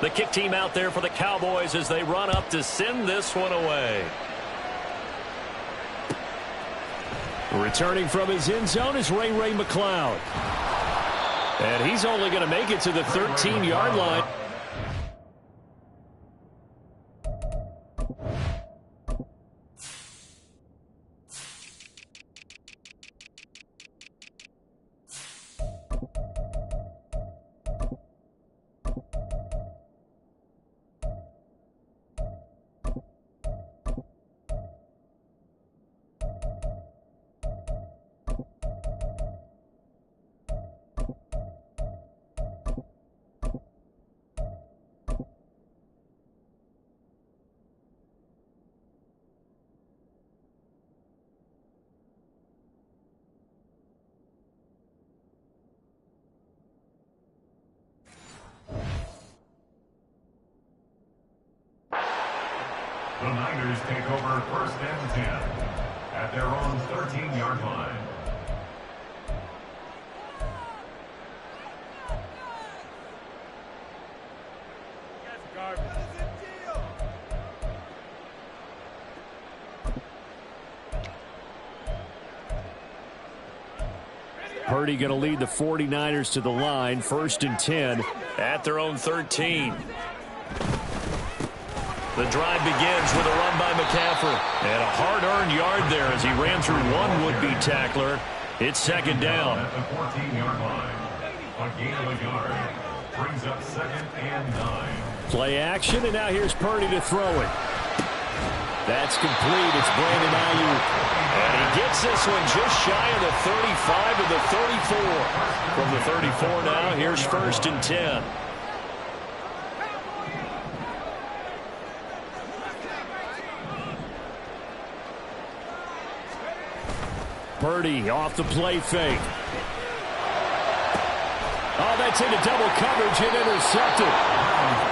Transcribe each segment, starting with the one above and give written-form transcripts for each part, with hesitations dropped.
The kick team out there for the Cowboys as they run up to send this one away. Returning from his end zone is Ray McCloud. And he's only going to make it to the 13-yard line. The Niners take over 1st and 10 at their own 13-yard line. Purdy going to lead the 49ers to the line, 1st and 10 at their own 13. The drive begins with a run by McCaffrey. And a hard-earned yard there as he ran through one would-be tackler. It's 2nd down. At the 14-yard line, a gain of a yard brings up 2nd and 9. Play action, and now here's Purdy to throw it. That's complete. It's Brandon Ayuk. And he gets this one just shy of the 35 to the 34. From the 34 now, here's 1st and 10. Purdy off the play fake. Oh, that's into double coverage and intercepted.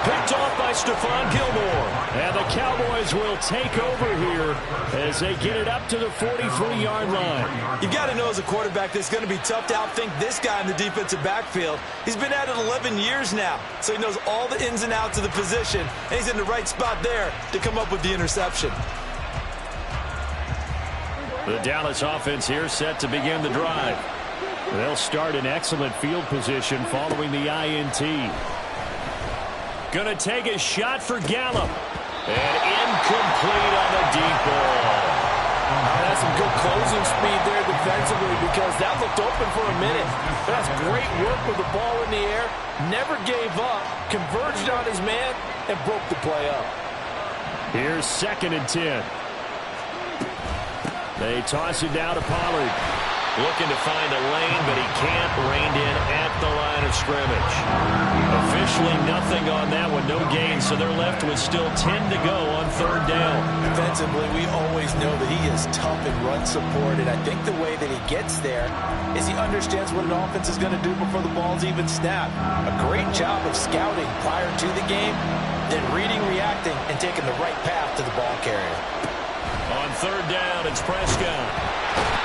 Picked off by Stephon Gilmore. And the Cowboys will take over here as they get it up to the 43-yard line. You've got to know as a quarterback that it's going to be tough to outthink this guy in the defensive backfield. He's been at it 11 years now, so he knows all the ins and outs of the position, and he's in the right spot there to come up with the interception. The Dallas offense here set to begin the drive. They'll start in excellent field position following the INT. Gonna take a shot for Gallup. And incomplete on the deep ball. That's some good closing speed there defensively because that looked open for a minute. That's great work with the ball in the air. Never gave up. Converged on his man and broke the play up. Here's 2nd and 10. They toss it down to Pollard. Looking to find a lane, but he can't. Reined in at the line of scrimmage. Officially nothing on that one. No gain, so they're left with still 10 to go on 3rd down. Defensively, we always know that he is tough in run support, and I think the way that he gets there is he understands what an offense is going to do before the ball's even snapped. A great job of scouting prior to the game, then reading, reacting, and taking the right path to the ball carrier. On 3rd down, it's Prescott.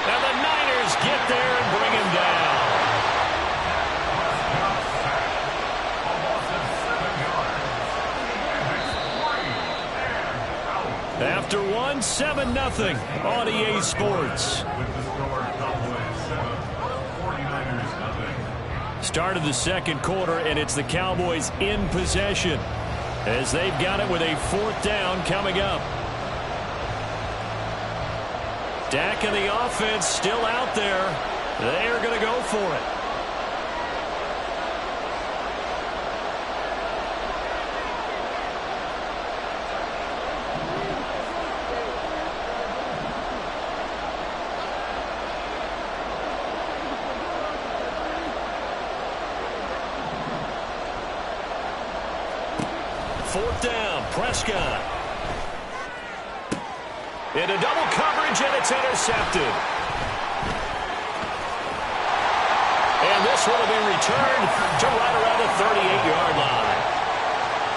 And the Niners get there and bring him down. After one, 7-0 on EA Sports. Start of the 2nd quarter, and it's the Cowboys in possession as they've got it with a 4th down coming up. Dak and the offense still out there. They are going to go for it. Fourth down, Prescott. Into double coverage, and it's intercepted. And this one will be returned to right around the 38-yard line.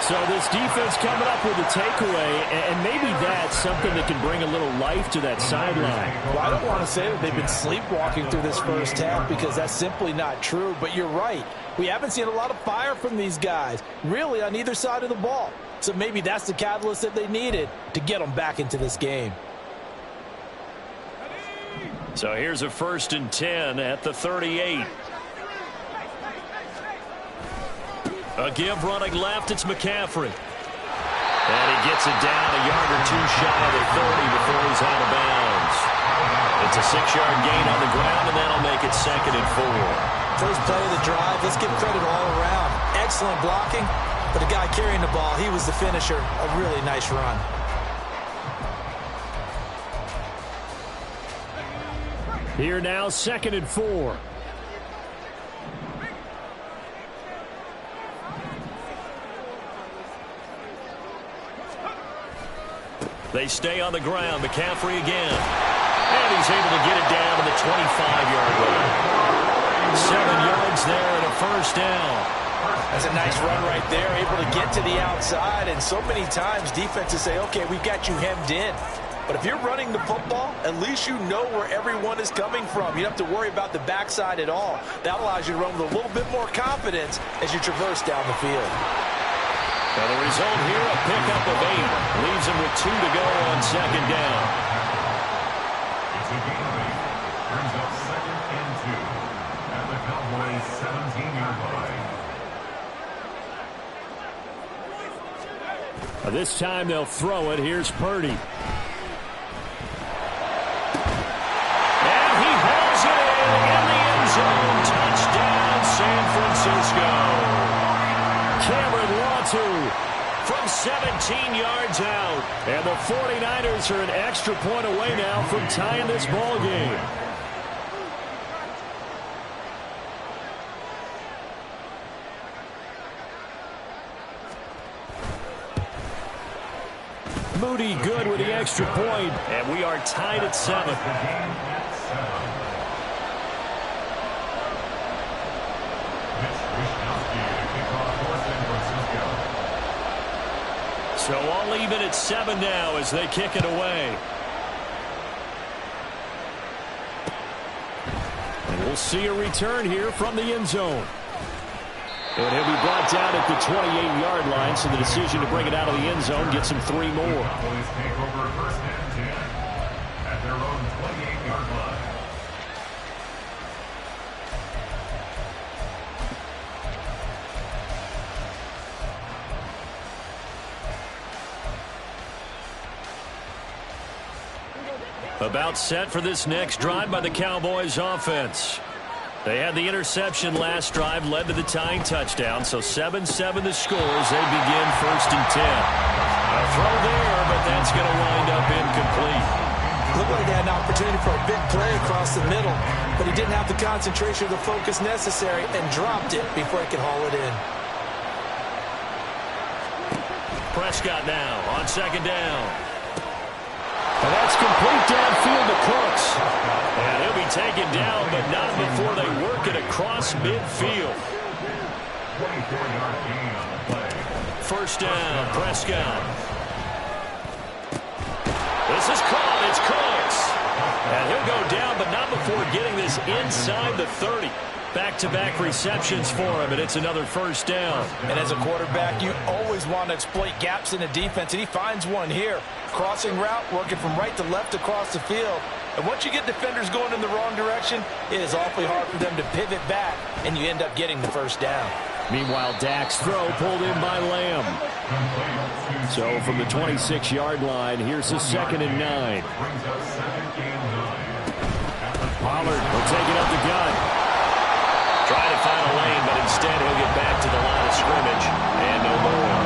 So this defense coming up with a takeaway, and maybe that's something that can bring a little life to that sideline. Well, I don't want to say that they've been sleepwalking through this first half because that's simply not true, but you're right. We haven't seen a lot of fire from these guys, really, on either side of the ball. So maybe that's the catalyst that they needed to get them back into this game. So here's a 1st and 10 at the 38. A give running left, it's McCaffrey. And he gets it down a yard or two shy of the 30 before he's out of bounds. It's a 6-yard gain on the ground, and that'll make it 2nd and 4. First play of the drive, let's give credit all around. Excellent blocking, but the guy carrying the ball, he was the finisher. A really nice run. Here now, 2nd and 4. They stay on the ground. McCaffrey again. And he's able to get it down to the 25-yard line. 7 yards there and a 1st down. That's a nice run right there, able to get to the outside. And so many times defenses say, okay, we've got you hemmed in. But if you're running the football, at least you know where everyone is coming from. You don't have to worry about the backside at all. That allows you to run with a little bit more confidence as you traverse down the field. Now the result here, a pickup of 8. Leaves him with 2 to go on 2nd down. It's a gain of 8. Brings up 2nd and 2 at the Cowboys' 17-yard line. This time they'll throw it. Here's Purdy. And he hauls it in the end zone. Touchdown, San Francisco. Cameron Latu from 17 yards out. And the 49ers are an extra point away now from tying this ball game. Moody good with the extra point, and we are tied at 7. So all even at 7 now as they kick it away. And we'll see a return here from the end zone. And he'll be brought down at the 28-yard line, so the decision to bring it out of the end zone gets him 3 more. Cowboys take over 1st and 10 at their own 28-yard line. About set for this next drive by the Cowboys offense. They had the interception last drive, led to the tying touchdown, so 7-7 the score as they begin 1st and 10. A throw there, but that's going to wind up incomplete. Looked like he had an opportunity for a big play across the middle, but he didn't have the concentration or the focus necessary and dropped it before he could haul it in. Prescott now on 2nd down. And that's complete downfield to Cooks. And he'll be taken down, but not before they work it across midfield. 24-yard gain on the play. 1st down, Prescott. This is caught. It's Cooks. And he'll go down, but not before getting this inside the 30. Back-to-back receptions for him, and it's another 1st down. And as a quarterback, you always want to exploit gaps in the defense, and he finds one here. Crossing route, working from right to left across the field. And once you get defenders going in the wrong direction, it is awfully hard for them to pivot back, and you end up getting the 1st down. Meanwhile, Dak's throw pulled in by Lamb. So from the 26-yard line, here's the 2nd and 9. Brings up 2nd and 9. Pollard will take it up the gut. Try to find a lane, but instead he'll get back to the line of scrimmage and no more.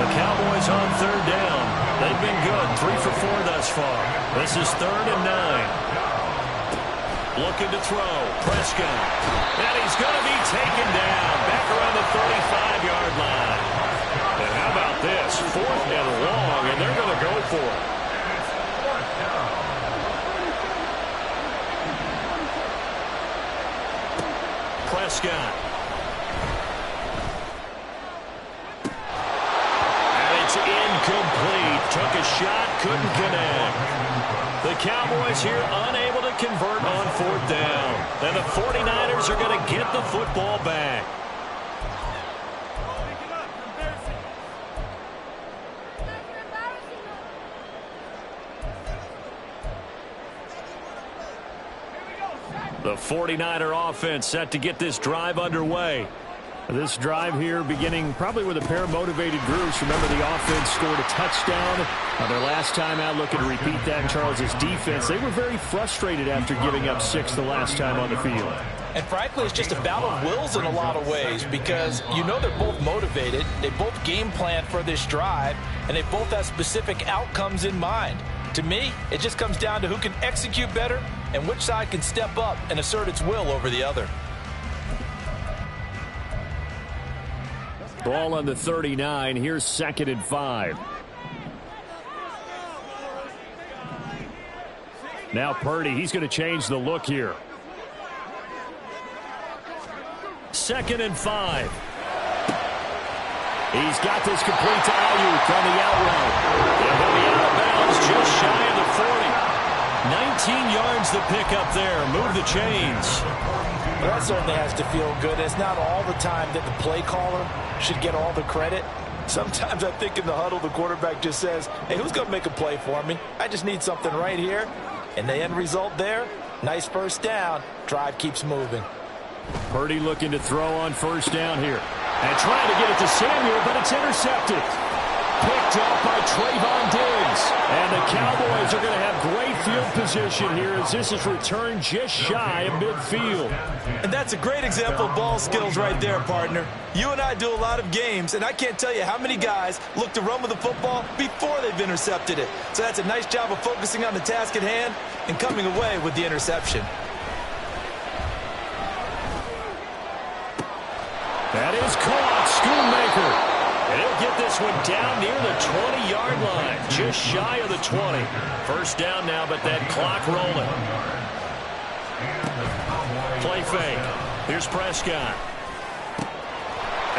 The Cowboys on 3rd down. They've been good, 3 for 4 thus far. This is 3rd and 9. Looking to throw, Prescott. And he's going to be taken down, back around the 35-yard line. And how about this? 4th and long, and they're going to go for it. Prescott. shot couldn't connect. The Cowboys here unable to convert on 4th down. And the 49ers are going to get the football back. The 49er offense set to get this drive underway. This drive here beginning probably with a pair of motivated groups. Remember, the offense scored a touchdown. Their last time out, looking to repeat that. Charles's defense, they were very frustrated after giving up 6 the last time on the field. And frankly, it's just a battle of wills in a lot of ways because you know they're both motivated. They both game plan for this drive, and they both have specific outcomes in mind. To me, it just comes down to who can execute better and which side can step up and assert its will over the other. Ball on the 39. Here's 2nd and 5. Now Purdy, he's going to change the look here. 2nd and 5. He's got this complete to Ayuk on the out route. And he'll be out of bounds just shy of the 40. 19 yards the pick up there. Move the chains. Well, that certainly has to feel good. It's not all the time that the play caller should get all the credit. Sometimes I think in the huddle, the quarterback just says, hey, who's going to make a play for me? I just need something right here. And the end result there, nice 1st down. Drive keeps moving. Purdy looking to throw on 1st down here. And trying to get it to Samuel, but it's intercepted. Picked up by Trayvon Diggs. And the Cowboys are going to have great field position here as this is returned just shy of midfield. And that's a great example of ball skills right there, partner. You and I do a lot of games, and I can't tell you how many guys look to run with the football before they've intercepted it. So that's a nice job of focusing on the task at hand and coming away with the interception. That is caught. Schoonmaker. And he'll get this one down near the 20-yard line, just shy of the 20. 1st down now, but that clock rolling. Play fake. Here's Prescott.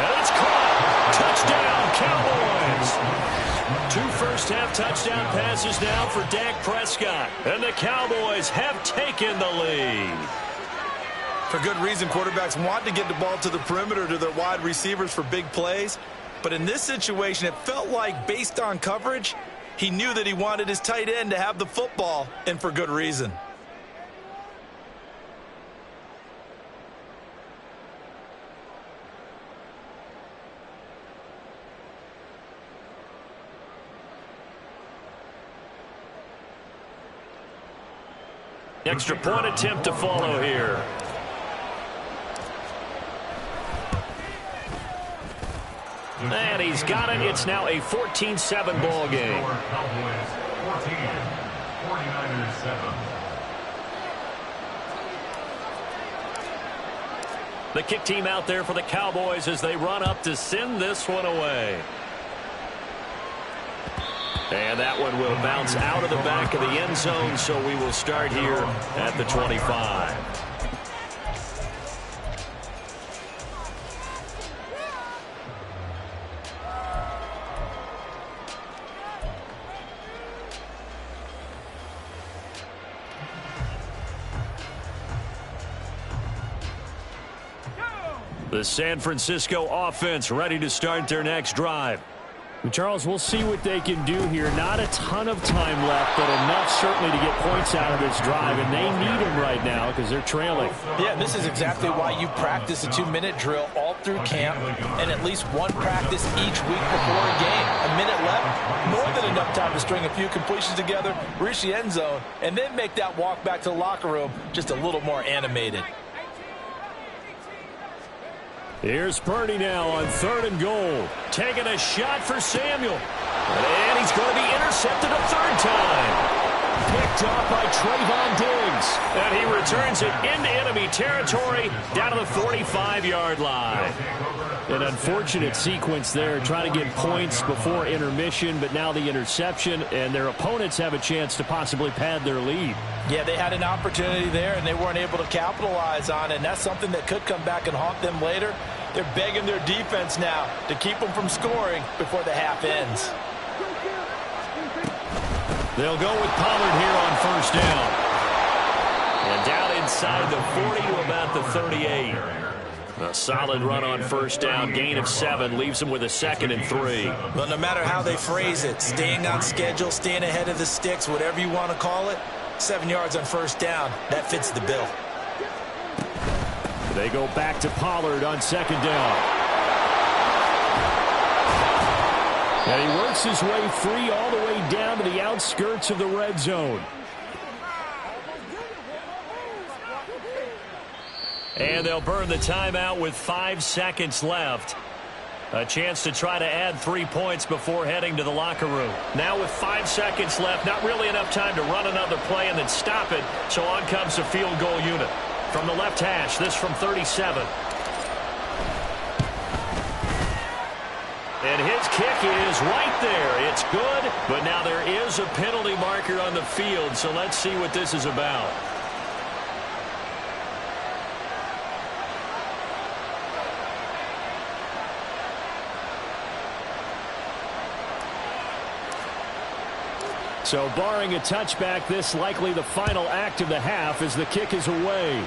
And it's caught. Touchdown, Cowboys. 2 first-half touchdown passes now for Dak Prescott. And the Cowboys have taken the lead. For good reason, quarterbacks want to get the ball to the perimeter to their wide receivers for big plays. But in this situation, it felt like, based on coverage, he knew that he wanted his tight end to have the football, and for good reason. Extra point attempt to follow here. And he's got it. It's now a 14-7 ball game. Cowboys 14, 49ers 7. The kick team out there for the Cowboys as they run up to send this one away. And that one will bounce out of the back of the end zone, so we will start here at the 25. The San Francisco offense ready to start their next drive. Charles, we'll see what they can do here. Not a ton of time left, but enough certainly to get points out of this drive, and they need them right now because they're trailing. Yeah, this is exactly why you practice a 2-minute drill all through camp and at least one practice each week before a game. A minute left, more than enough time to string a few completions together, reach the end zone, and then make that walk back to the locker room just a little more animated. Here's Purdy now on 3rd and goal. Taking a shot for Samuel. And he's going to be intercepted a 3rd time. Picked up by Trayvon Diggs. And he returns it into enemy territory down to the 45-yard line. An unfortunate sequence there, trying to get points before intermission, but now the interception, and their opponents have a chance to possibly pad their lead. Yeah, they had an opportunity there, and they weren't able to capitalize on it, and that's something that could come back and haunt them later. They're begging their defense now to keep them from scoring before the half ends. They'll go with Pollard here on first down. And down inside the 40 to about the 38. A solid run on first down. Gain of 7 leaves them with a 2nd and 3. Well, no matter how they phrase it, staying on schedule, staying ahead of the sticks, whatever you want to call it, 7 yards on first down, that fits the bill. They go back to Pollard on 2nd down. And he works his way free all the way down to the outskirts of the red zone. And they'll burn the timeout with 5 seconds left. A chance to try to add 3 points before heading to the locker room. Now with 5 seconds left, not really enough time to run another play and then stop it. So on comes the field goal unit. From the left hash, this from 37. And his kick is right there. It's good, but now there is a penalty marker on the field, so let's see what this is about. So barring a touchback, this likely the final act of the half as the kick is away.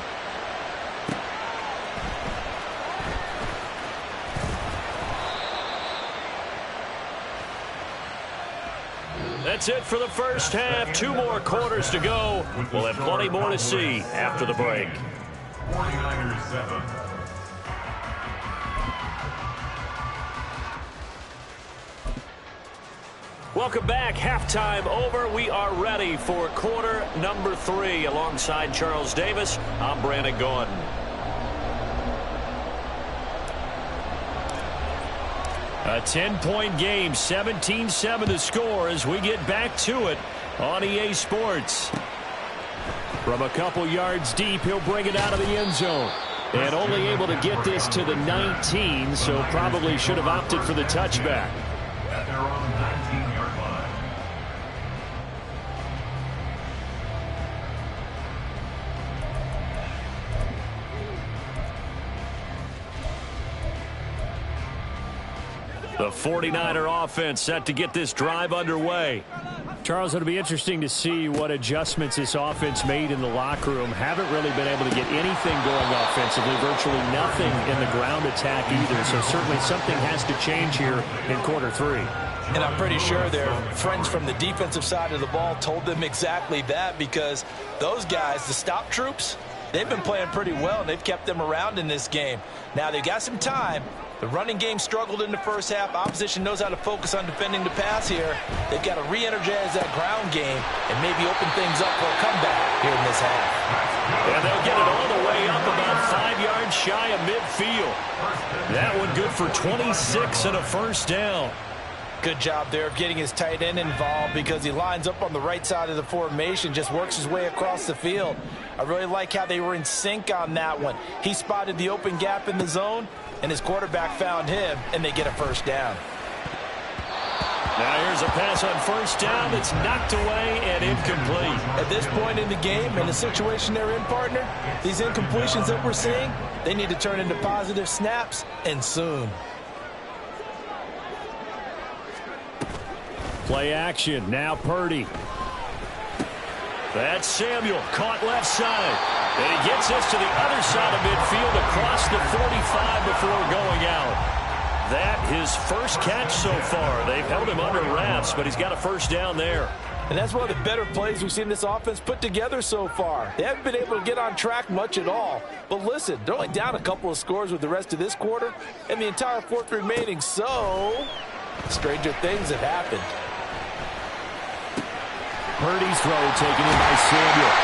That's it for the first half. 2 more quarters to go. We'll have plenty more to see after the break. 49ers 7. Welcome back. Halftime over. We are ready for quarter number 3. Alongside Charles Davis, I'm Brandon Gaudin. A 10-point game, 17-7 the score as we get back to it on EA Sports. From a couple yards deep, he'll bring it out of the end zone. And only able to get this to the 19, so probably should have opted for the touchback. At their own 19-yard line. The 49er offense set to get this drive underway. Charles, it'll be interesting to see what adjustments this offense made in the locker room. Haven't really been able to get anything going offensively, virtually nothing in the ground attack either. So certainly something has to change here in quarter 3. And I'm pretty sure their friends from the defensive side of the ball told them exactly that, because those guys, the stop troops, they've been playing pretty well, and they've kept them around in this game. Now, they've got some time. The running game struggled in the first half. Opposition knows how to focus on defending the pass here. They've got to re-energize that ground game and maybe open things up for a comeback here in this half. And they'll get it all the way up about 5 yards shy of midfield. That one good for 26 and a first down. Good job there of getting his tight end involved, because he lines up on the right side of the formation, just works his way across the field. I really like how they were in sync on that one. He spotted the open gap in the zone, and his quarterback found him, and they get a first down. Now here's a pass on first down that's knocked away and incomplete. At this point in the game, in the situation they're in, partner, these incompletions that we're seeing, they need to turn into positive snaps, and soon. Play action. Now Purdy. That's Samuel. Caught left side. And he gets us to the other side of midfield across the 45 before going out. That his first catch so far. They've held him under wraps, but he's got a first down there. And that's one of the better plays we've seen this offense put together so far. They haven't been able to get on track much at all. But listen, they're only down a couple of scores with the rest of this quarter and the entire fourth remaining. So, stranger things have happened. Purdy's throw taken in by Samuel.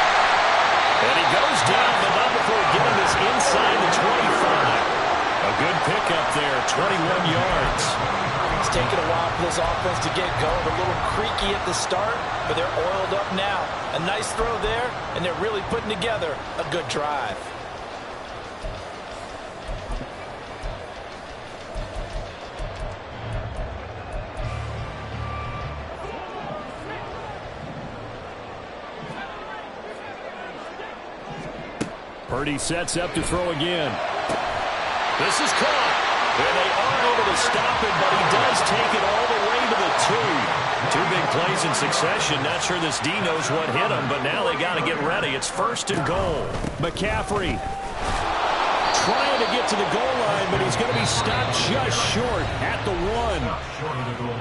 And he goes down, but not before getting this inside the 25. A good pickup there, 21 yards. It's taken a while for this offense to get going. A little creaky at the start, but they're oiled up now. A nice throw there, and they're really putting together a good drive. Purdy sets up to throw again. This is caught. And they are able to stop him, but he does take it all the way to the 2. Two big plays in succession. Not sure this D knows what hit him, but now they got to get ready. It's 1st and goal. McCaffrey trying to get to the goal line, but he's going to be stopped just short at the 1.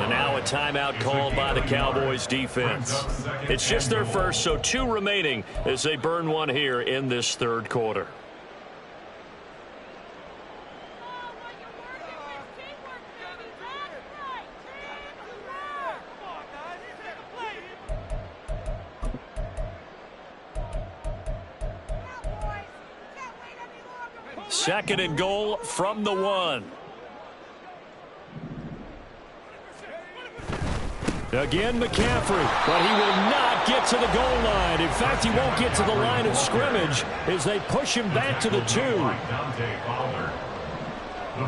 And now a timeout called by the Cowboys defense. It's just their first, so 2 remaining as they burn one here in this 3rd quarter. Second and goal from the 1. Again, McCaffrey, but he will not get to the goal line. In fact, he won't get to the line of scrimmage as they push him back to the 2. The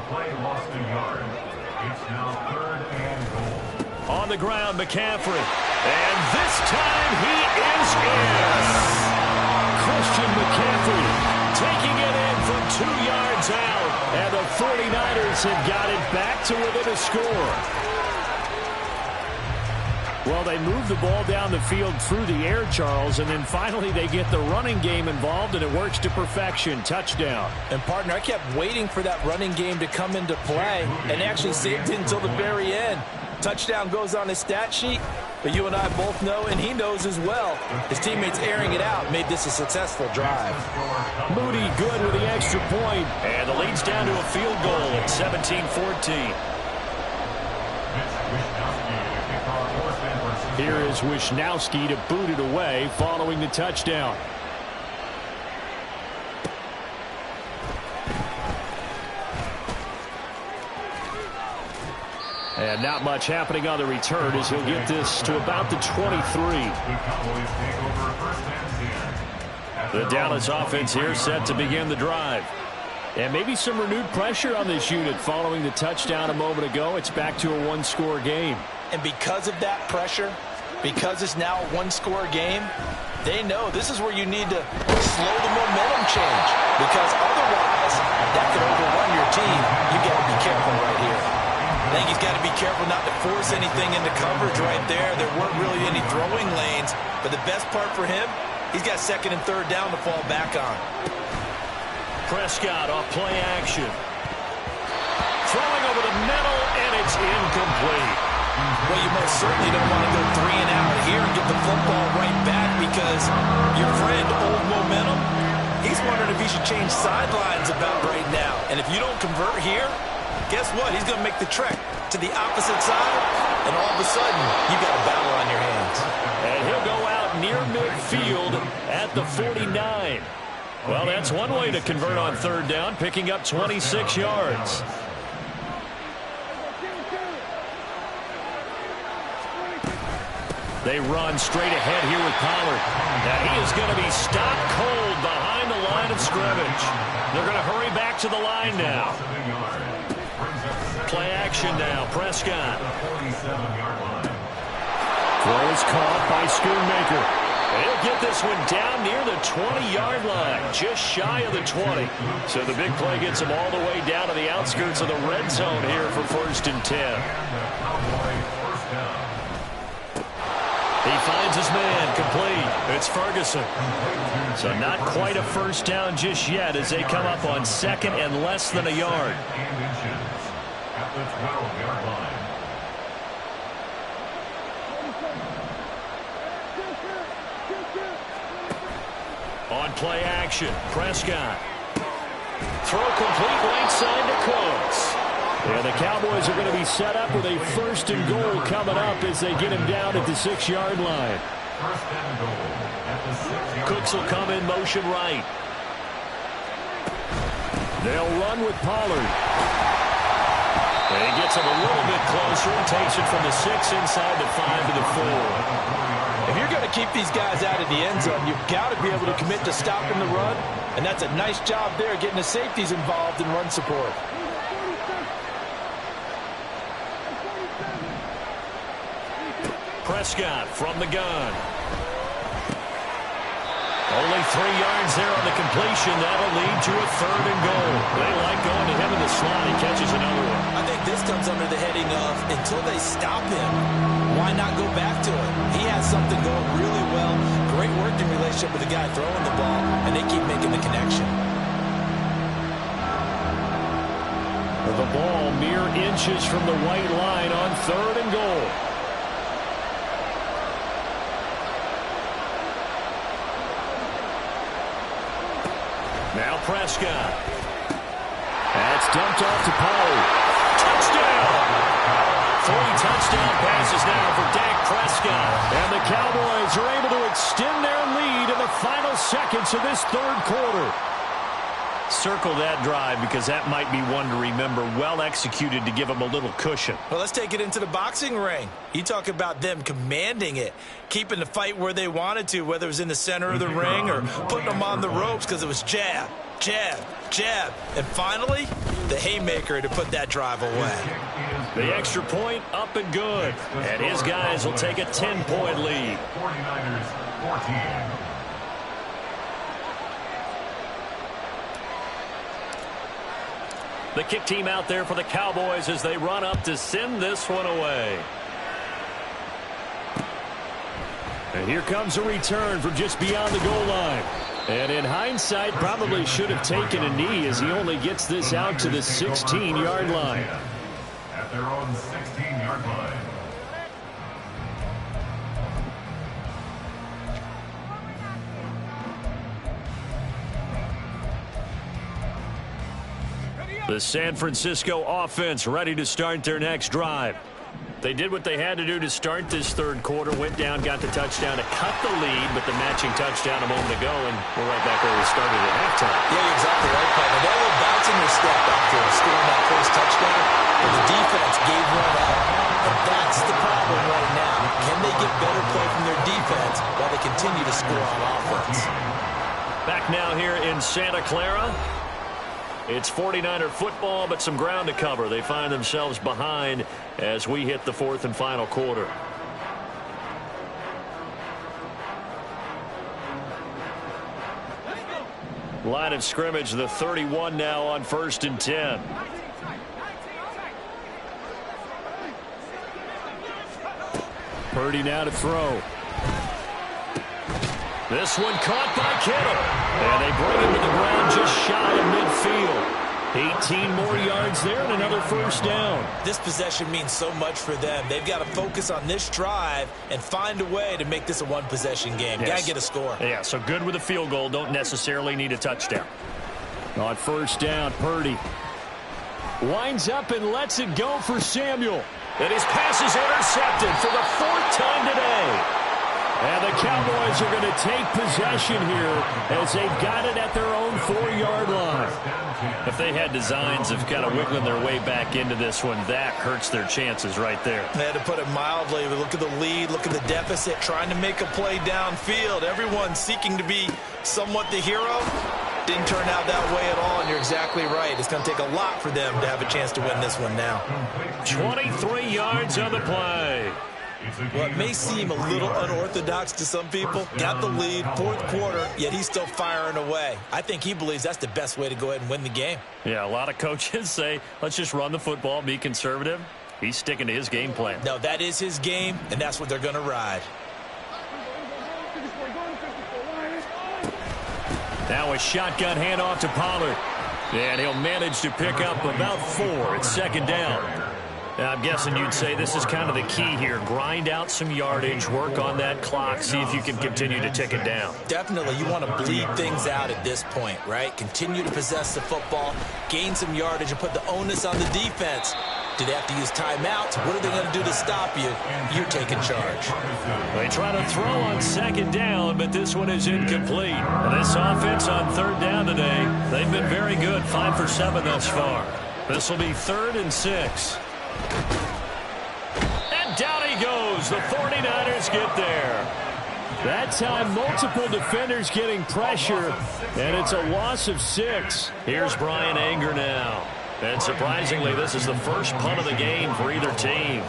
play lost a yard. It's now 3rd and goal. On the ground, McCaffrey. And this time he is in. Christian McCaffrey taking it in from 2 yards out. And the 49ers have got it back to within a score. Well, they move the ball down the field through the air, Charles, and then finally they get the running game involved, and it works to perfection. Touchdown. And, partner, I kept waiting for that running game to come into play and actually saved it until the very end. Touchdown goes on his stat sheet, but you and I both know, and he knows as well, his teammates airing it out made this a successful drive. Moody good with the extra point, and the lead's down to a field goal at 17-14. Here is Wishnowski to boot it away following the touchdown. And not much happening on the return as he'll get this to about the 23. The Dallas offense here set to begin the drive. And maybe some renewed pressure on this unit following the touchdown a moment ago. It's back to a 1-score game. And because of that pressure, because it's now a 1-score game, they know this is where you need to slow the momentum change. Because otherwise, that could overrun your team. You got to be careful right here. I think he's got to be careful not to force anything into coverage right there. There weren't really any throwing lanes. But the best part for him, he's got 2nd and 3rd down to fall back on. Prescott off play action. Throwing over the middle, and it's incomplete. Well, you most certainly don't want to go 3 and out here and get the football right back because your friend, Old Momentum, he's wondering if he should change sidelines about right now. And if you don't convert here, guess what? He's going to make the trek to the opposite side, and all of a sudden, you got a battle on your hands. And he'll go out near midfield at the 49. Well, that's one way to convert on 3rd down, picking up 26 yards. They run straight ahead here with Pollard. Now he is going to be stopped cold behind the line of scrimmage. They're going to hurry back to the line now. Play action now, Prescott. Throw is caught by Schoonmaker. He'll get this one down near the 20-yard line, just shy of the 20. So the big play gets him all the way down to the outskirts of the red zone here for 1st and 10. He finds his man, complete. It's Ferguson. So not quite a 1st down just yet as they come up on 2nd and less than a yard. At the 12-yard line. On play action, Prescott. Throw complete right side to Cooks. And the Cowboys are going to be set up with a 1st and goal coming up as they get him down at the 6-yard line. 1st and goal at the 6-yard line. Cooks will come in motion right. They'll run with Pollard. And he gets him a little bit closer and takes it from the 6 inside the 5 to the 4. If you're going to keep these guys out of the end zone, you've got to be able to commit to stopping the run. And that's a nice job there, getting the safeties involved in run support. Prescott from the gun. Only 3 yards there on the completion. That'll lead to a 3rd and goal. They like going to him in the slot. He catches another one. I think this comes under the heading of, until they stop him, why not go back to it? He has something going really well. Great working relationship with the guy throwing the ball, and they keep making the connection. The ball mere inches from the white line on 3rd and goal. Now Prescott. That's dumped off to Pollard. Touchdown! 3 touchdown passes now for Dak Prescott. And the Cowboys are able to extend their lead in the final seconds of this 3rd quarter. Circle that drive because that might be one to remember. Well executed to give them a little cushion. Well, let's take it into the boxing ring. You talk about them commanding it, keeping the fight where they wanted to, whether it was in the center of the ring or putting them on the ropes because it was jab, jab, jab. And finally, the haymaker to put that drive away. The extra point up and good. And his guys will take a 10-point lead. 49ers 14. The kick team out there for the Cowboys as they run up to send this one away. And here comes a return from just beyond the goal line. And in hindsight, probably should have taken a knee as he only gets this out to the 16-yard line. At their own 16-yard line. The San Francisco offense ready to start their next drive. They did what they had to do to start this 3rd quarter, went down, got the touchdown to cut the lead, but the matching touchdown a moment ago, and we're right back where we started at halftime. Yeah, you're exactly right, Paul. They were bouncing their step after scoring that first touchdown, but the defense gave one up. And that's the problem right now. Can they get better play from their defense while they continue to score on offense? Back now here in Santa Clara. It's 49er football, but some ground to cover. They find themselves behind as we hit the 4th and final quarter. Line of scrimmage, the 31 now on 1st and 10. Purdy now to throw. This one caught by Kittle. And they bring him to the ground just shy of midfield. 18 more yards there and another first down. This possession means so much for them. They've got to focus on this drive and find a way to make this a one-possession game. Yes. Got to get a score. Yeah, so good with a field goal. Don't necessarily need a touchdown. On 1st down, Purdy winds up and lets it go for Samuel. And his pass is intercepted for the 4th time today. And the Cowboys are going to take possession here as they've got it at their own 4-yard line. If they had designs of kind of wiggling their way back into this one, that hurts their chances right there. They had to put it mildly. Look at the lead, look at the deficit, trying to make a play downfield. Everyone seeking to be somewhat the hero. Didn't turn out that way at all, and you're exactly right. It's going to take a lot for them to have a chance to win this one now. 23 yards on the play. What may seem a little unorthodox to some people, got the lead, 4th quarter, yet he's still firing away. I think he believes that's the best way to go ahead and win the game. Yeah, a lot of coaches say, let's just run the football, be conservative. He's sticking to his game plan. No, that is his game, and that's what they're going to ride. Now a shotgun handoff to Pollard. And he'll manage to pick up about 4. It's 2nd down. I'm guessing you'd say this is kind of the key here. Grind out some yardage, work on that clock, see if you can continue to tick it down. Definitely. You want to bleed things out at this point, right? Continue to possess the football, gain some yardage, and put the onus on the defense. Do they have to use timeouts? What are they going to do to stop you? You're taking charge. They try to throw on 2nd down, but this one is incomplete. This offense on 3rd down today, they've been very good, 5 for 7 thus far. This will be 3rd and 6. And down he goes. The 49ers get there. That time, multiple defenders getting pressure, and it's a loss of 6. Here's Brian Anger now. And surprisingly, this is the first punt of the game for either team.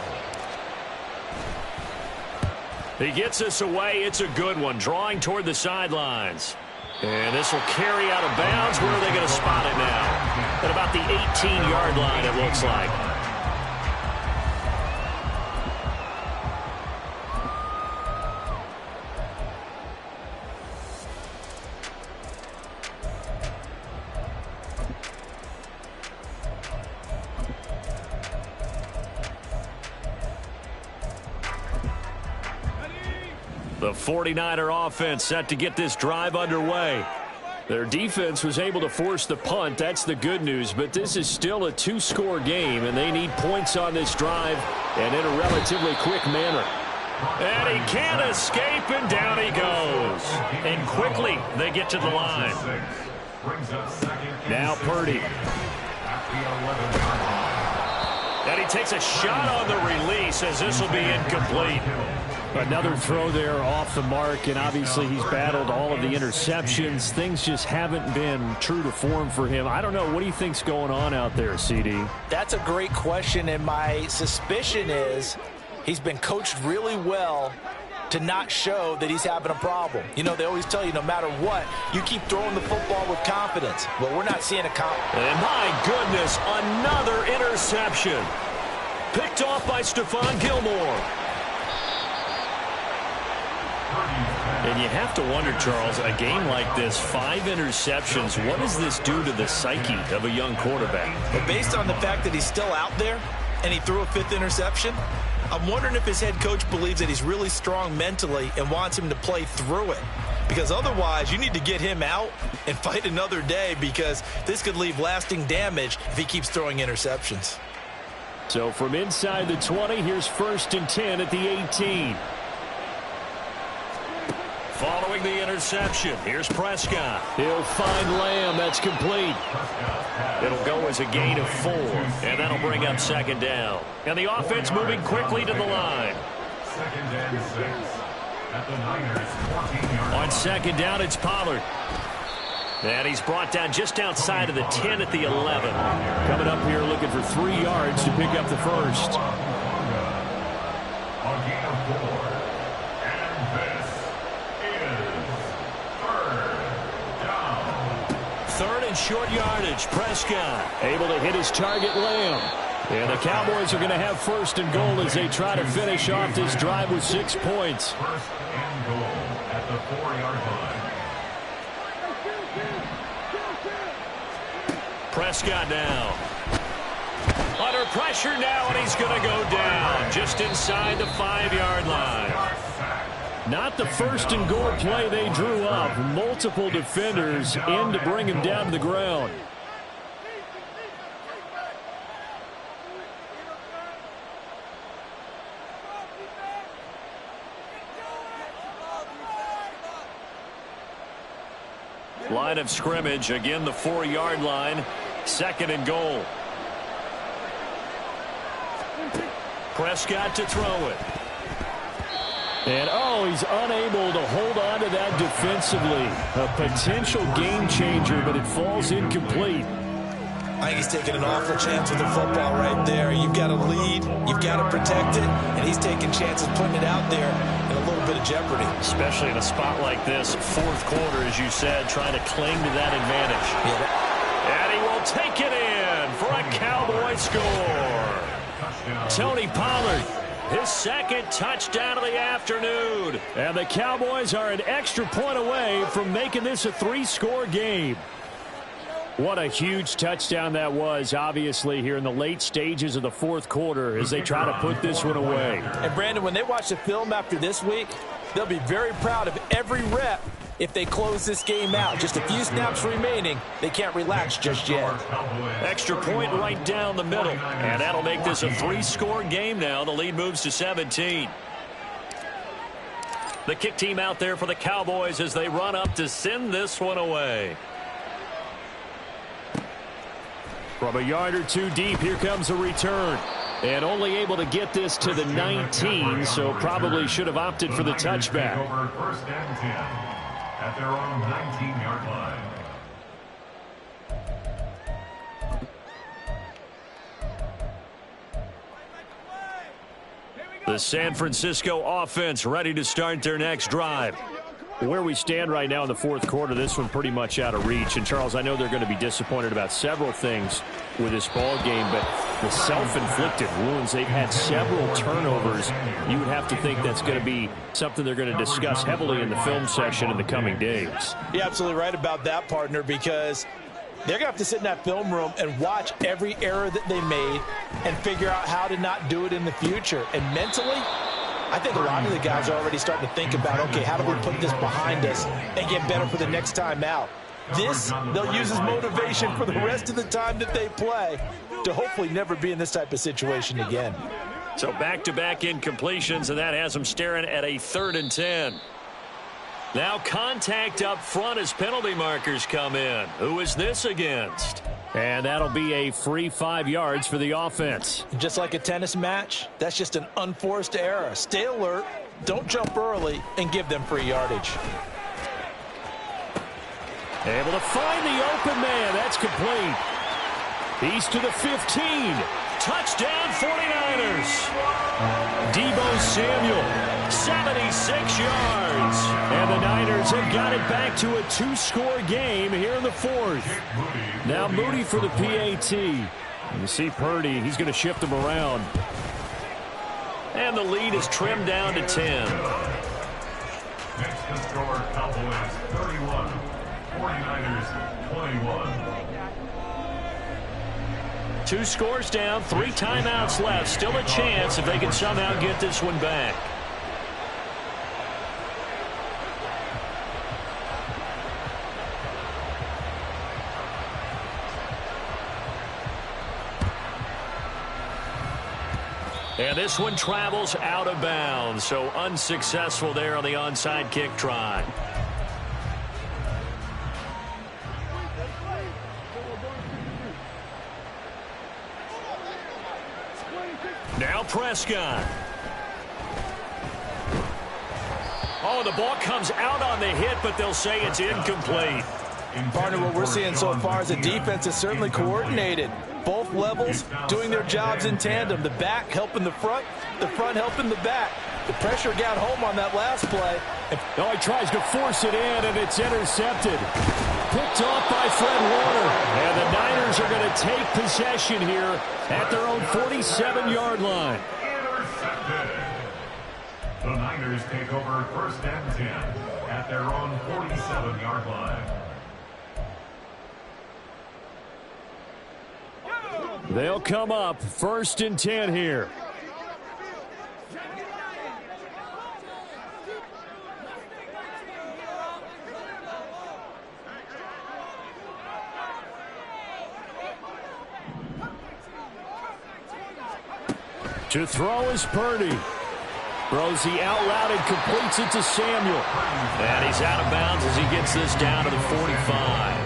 He gets this away. It's a good one, drawing toward the sidelines. And this will carry out of bounds. Where are they going to spot it now? At about the 18-yard line, it looks like. The 49er offense set to get this drive underway. Their defense was able to force the punt. That's the good news, but this is still a two-score game, and they need points on this drive and in a relatively quick manner. And he can't escape, and down he goes. And quickly, they get to the line. Now Purdy. And he takes a shot on the release as this will be incomplete. Another throw there off the mark, and obviously he's battled all of the interceptions. Things just haven't been true to form for him. I don't know. What do you think's going on out there, CD? That's a great question, and my suspicion is he's been coached really well to not show that he's having a problem. You know, they always tell you no matter what, you keep throwing the football with confidence. Well, we're not seeing a And my goodness, another interception. Picked off by Stephon Gilmore. And you have to wonder, Charles, a game like this, 5 interceptions, what does this do to the psyche of a young quarterback? But based on the fact that he's still out there and he threw a 5th interception, I'm wondering if his head coach believes that he's really strong mentally and wants him to play through it. Because otherwise, you need to get him out and fight another day, because this could leave lasting damage if he keeps throwing interceptions. So from inside the 20, here's 1st and 10 at the 18. Following the interception, here's Prescott. He'll find Lamb. That's complete. It'll go as a gain of 4, and that'll bring up 2nd down. And the offense moving quickly to the line. 2nd and 6 at the Niners' 14-yard line. On 2nd down, it's Pollard. And he's brought down just outside of the 10 at the 11. Coming up here looking for 3 yards to pick up the first. A gain of 4. And this is 3rd down. 3rd and short yardage. Prescott able to hit his target, Lamb. And the Cowboys are going to have 1st and goal as they try to finish off this drive with 6 points. 1st and goal at the 4-yard line. Prescott now. Under pressure now, and he's going to go down just inside the 5-yard line. Not the 1st and goal play they drew up. Multiple defenders in to bring him down to the ground. Line of scrimmage, again the 4-yard line. 2nd and goal. Prescott to throw it. And, he's unable to hold on to that defensively. A potential game changer, but it falls incomplete. I think he's taking an awful chance with the football right there. You've got to lead, you've got to protect it, and he's taking chances putting it out there in a little bit of jeopardy. Especially in a spot like this, 4th quarter, as you said, trying to cling to that advantage. Yeah. And he will take it in for a Cowboy score. Tony Pollard, his 2nd touchdown of the afternoon. And the Cowboys are an extra point away from making this a 3-score game. What a huge touchdown that was, obviously, here in the late stages of the 4th quarter as they try to put this one away. And, Brandon, when they watch the film after this week, they'll be very proud of every rep if they close this game out. Just a few snaps remaining. They can't relax just yet. Extra point right down the middle. And that'll make this a 3-score game now. The lead moves to 17. The kick team out there for the Cowboys as they run up to send this one away. From a yard or 2 deep, here comes a return. And only able to get this to the 19, so probably should have opted for the touchback. Over 1st and 10 at their own 19-yard line. The San Francisco offense ready to start their next drive. Where we stand right now in the 4th quarter, this one pretty much out of reach. And, Charles, I know they're going to be disappointed about several things with this ball game, but the self-inflicted wounds, they've had several turnovers. You would have to think that's going to be something they're going to discuss heavily in the film session in the coming days. You're absolutely right about that, partner, because they're going to have to sit in that film room and watch every error that they made and figure out how to not do it in the future. And mentally, I think a lot of the guys are already starting to think about, okay, how do we put this behind us and get better for the next time out? This, they'll use as motivation for the rest of the time that they play to hopefully never be in this type of situation again. So back-to-back incompletions, and that has them staring at a 3rd and 10. Now contact up front as penalty markers come in. Who is this against? And that'll be a free 5 yards for the offense. Just like a tennis match, that's just an unforced error. Stay alert, don't jump early, and give them free yardage. Able to find the open man. That's complete. He's to the 15. Touchdown 49ers. Deebo Samuel, 76 yards. And the Niners have got it back to a 2-score game here in the 4th. Now Moody for the PAT. You see Purdy, he's going to shift him around. And the lead is trimmed down to 10. Next to score, Cowboys 31, 49ers 21. 2 scores down, 3 timeouts left. Still a chance if they can somehow get this one back. And this one travels out of bounds, so unsuccessful there on the onside kick try. Now Prescott. Oh, the ball comes out on the hit, but they'll say it's incomplete. Partner, what we're seeing so far is the defense is certainly coordinated. Both levels doing their jobs in tandem. The back helping the front helping the back. The pressure got home on that last play. Oh, he tries to force it in, and it's intercepted. Picked off by Fred Warner. And the Niners are going to take possession here at their own 47-yard line. Intercepted. The Niners take over 1st and 10 at their own 47-yard line. They'll come up 1st and 10 here. To throw is Purdy. Throws the out route and completes it to Samuel. And he's out of bounds as he gets this down to the 45.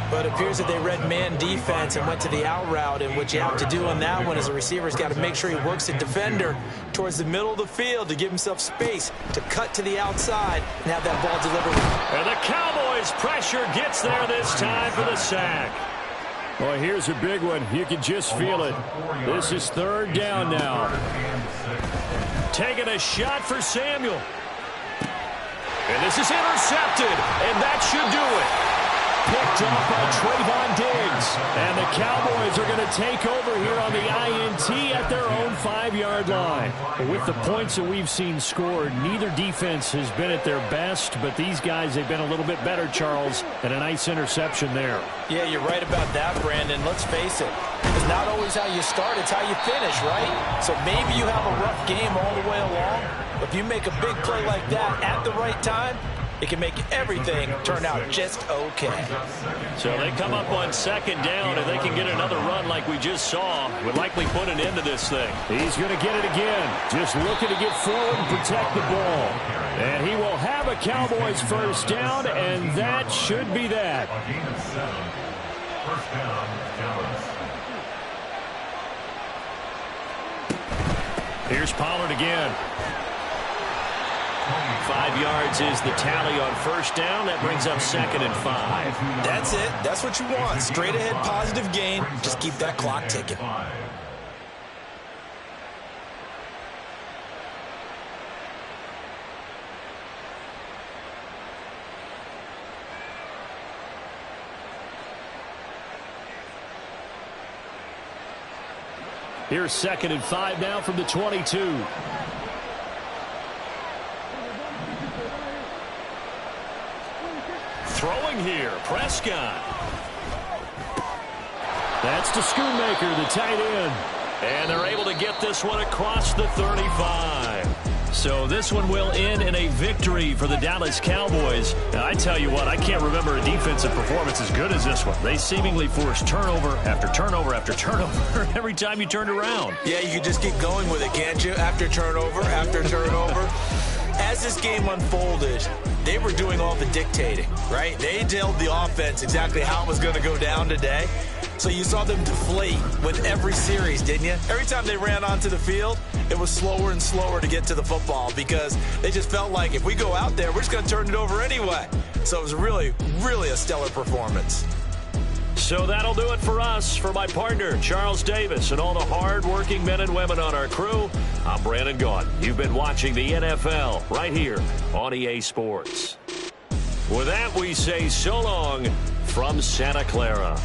But it appears that they read man defense and went to the out route. And what you have to do on that one is the receiver's got to make sure he works the defender towards the middle of the field to give himself space to cut to the outside and have that ball delivered. And the Cowboys' pressure gets there this time for the sack. Well, here's a big one. You can just feel it. This is 3rd down now. Taking a shot for Samuel. And this is intercepted. And that should do it. Picked off by Trayvon Diggs. And the Cowboys are going to take over here on the INT at their own 5-yard line. With the points that we've seen scored, neither defense has been at their best, but these guys, they've been a little bit better, Charles, and a nice interception there. Yeah, you're right about that, Brandon. Let's face it. It's not always how you start, it's how you finish, right? So maybe you have a rough game all the way along, but if you make a big play like that at the right time, it can make everything turn out just okay. So they come up on 2nd down, and they can get another run like we just saw. Would likely put an end to this thing. He's going to get it again. Just looking to get forward and protect the ball. And he will have a Cowboys 1st down, and that should be that. A gain of 7. 1st down, Dallas. Here's Pollard again. 5 yards is the tally on 1st down. That brings up 2nd and 5. That's it. That's what you want. Straight ahead, positive gain. Just keep that clock ticking. Here's 2nd and 5 now from the 22. Throwing here, Prescott. That's to Schoonmaker, the tight end. And they're able to get this one across the 35. So this one will end in a victory for the Dallas Cowboys. And I tell you what, I can't remember a defensive performance as good as this one. They seemingly forced turnover after turnover after turnover every time you turned around. Yeah, you can just keep going with it, can't you? After turnover, after turnover. As this game unfolded, they were doing all the dictating, right? They told the offense exactly how it was going to go down today. So you saw them deflate with every series, didn't you? Every time they ran onto the field, it was slower and slower to get to the football because they just felt like if we go out there, we're just going to turn it over anyway. So it was really, really a stellar performance. So that'll do it for us. For my partner, Charles Davis, and all the hard-working men and women on our crew, I'm Brandon Gaudin. You've been watching the NFL right here on EA Sports. With that, we say so long from Santa Clara.